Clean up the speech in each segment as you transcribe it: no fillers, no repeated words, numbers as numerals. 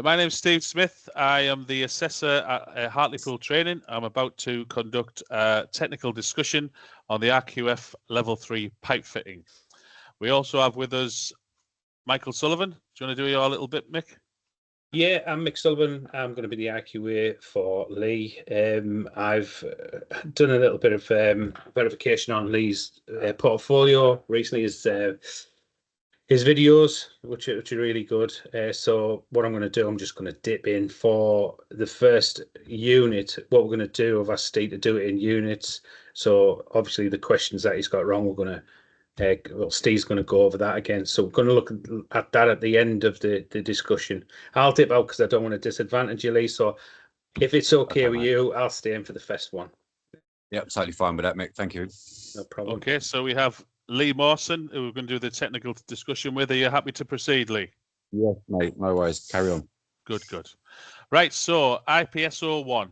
My name is Steve Smith. I am the assessor at Hartlepool Training. I'm about to conduct a technical discussion on the RQF Level 3 pipe fitting. We also have with us Michael Sullivan. Do you want to do your little bit, Mick? Yeah, I'm Mick Sullivan. I'm going to be the IQA for Lee. I've done a little bit of verification on Lee's portfolio recently. His videos, which are really good. So what I'm going to do, I'm just going to dip in for the first unit. What we're going to do, I've asked Steve to do it in units. So obviously the questions that he's got wrong, we're going to well, Steve's going to go over that again. So we're going to look at that at the end of the discussion. I'll dip out because I don't want to disadvantage you, Lee. So if it's okay with you, I'll stay in for the first one. Yep, totally fine with that, Mick. Thank you. No problem. Okay, so we have Lee Mawson, who we're going to do the technical discussion with. Are you happy to proceed, Lee? Yes, mate. No worries. Carry on. Good, good. Right, so IPS01.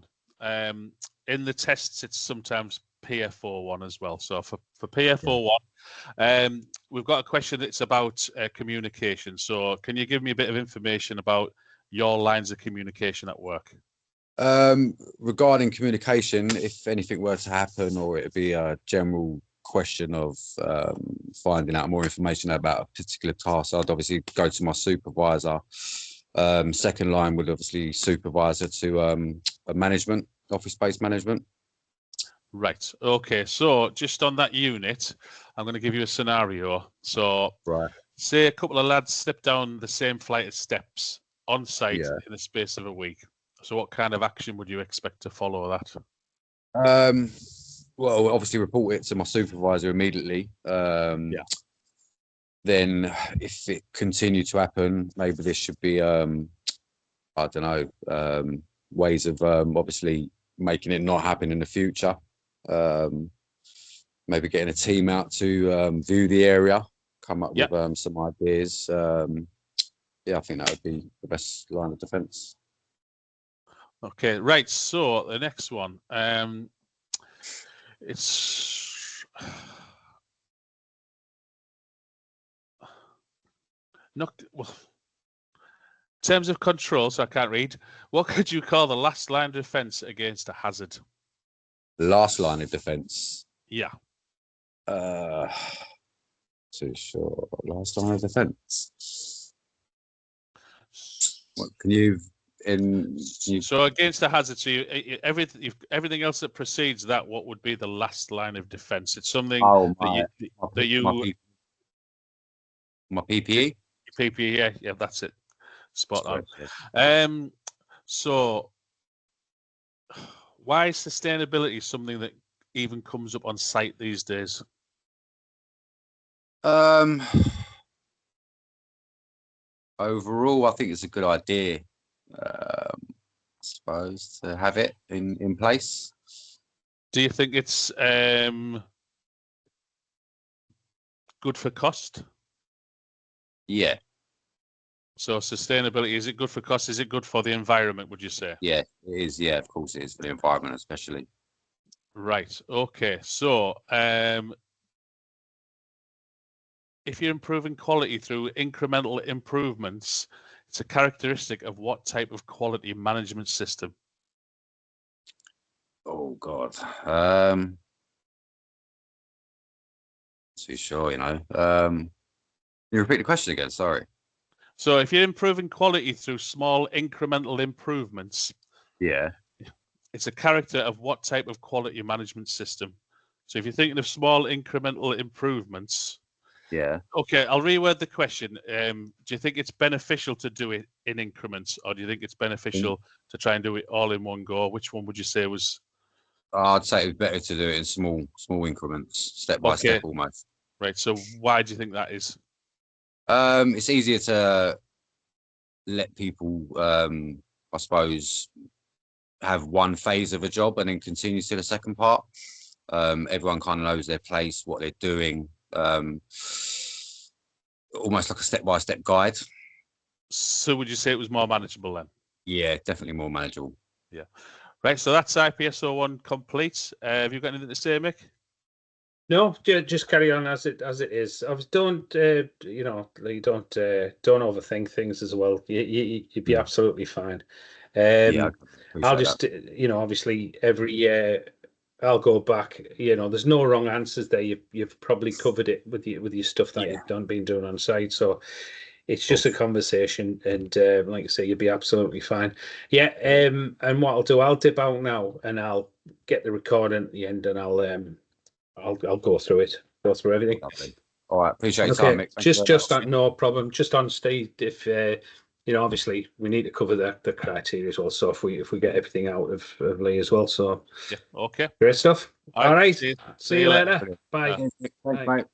In the tests, it's sometimes PF01 as well. So for PF01, we've got a question that's about communication. So can you give me a bit of information about your lines of communication at work? Regarding communication, if anything were to happen, or it'd be a general question of finding out more information about a particular task, I'd obviously go to my supervisor. Second line would obviously supervisor to management, office-based management. Right. Okay. So just on that unit, I'm going to give you a scenario. So say a couple of lads slip down the same flight of steps on site in the space of a week. So what kind of action would you expect to follow that? Well, obviously report it to my supervisor immediately. Then if it continued to happen, maybe this should be, I don't know, ways of obviously making it not happen in the future. Maybe getting a team out to view the area, come up with some ideas. I think that would be the best line of defence. Okay, right. So the next one, it's not well. In terms of control, so I can't read. What could you call the last line of defence against a hazard? Last line of defence. Yeah. Too sure. Last line of defence. What can you? So against a hazard, so everything else that precedes that, what would be the last line of defence? It's something my PPE. PPE, yeah, that's it. Spot on. So why is sustainability something that even comes up on site these days? Overall, I think it's a good idea. I suppose to have it in place. Do you think it's good for cost? Yeah. So sustainability, is it good for cost? Is it good for the environment, would you say? Yeah, it is. Yeah, of course it is for the environment, especially. Right. Okay. So if you're improving quality through incremental improvements, it's a characteristic of what type of quality management system? Oh God. Too sure, you know. You repeat the question again, sorry. So if you're improving quality through small incremental improvements, it's a character of what type of quality management system? So if you're thinking of small incremental improvements, okay, I'll reword the question. Do you think it's beneficial to do it in increments, or do you think it's beneficial to try and do it all in one go? Which one would you say was? I'd say it was better to do it in small increments, step by step almost. Right. So why do you think that is? It's easier to let people, I suppose, have one phase of a job and then continue to the second part. Everyone kind of knows their place, what they're doing. Almost like a step-by-step guide. So would you say it was more manageable then? Yeah, definitely more manageable. Yeah. Right, so that's IPS01 complete. Have you got anything to say, Mick? No, just carry on as it is. Don't you know, Lee, don't overthink things as well. You'd be absolutely fine. I'll just you know, obviously every year I'll go back. You know, there's no wrong answers there. You've probably covered it with your stuff that you've been doing on site. So it's just a conversation, and like I say, you'll be absolutely fine. Yeah. And what I'll do, I'll dip out now, and I'll get the recording at the end, and I'll go through it, go through everything. Lovely. All right, appreciate your time, Mick. Just on, no problem. Just on Steve, if you know, obviously we need to cover the criteria as well. So if we get everything out of Lee as well, so yeah, okay, great stuff. All right. See See you later. Bye. Thanks, mate.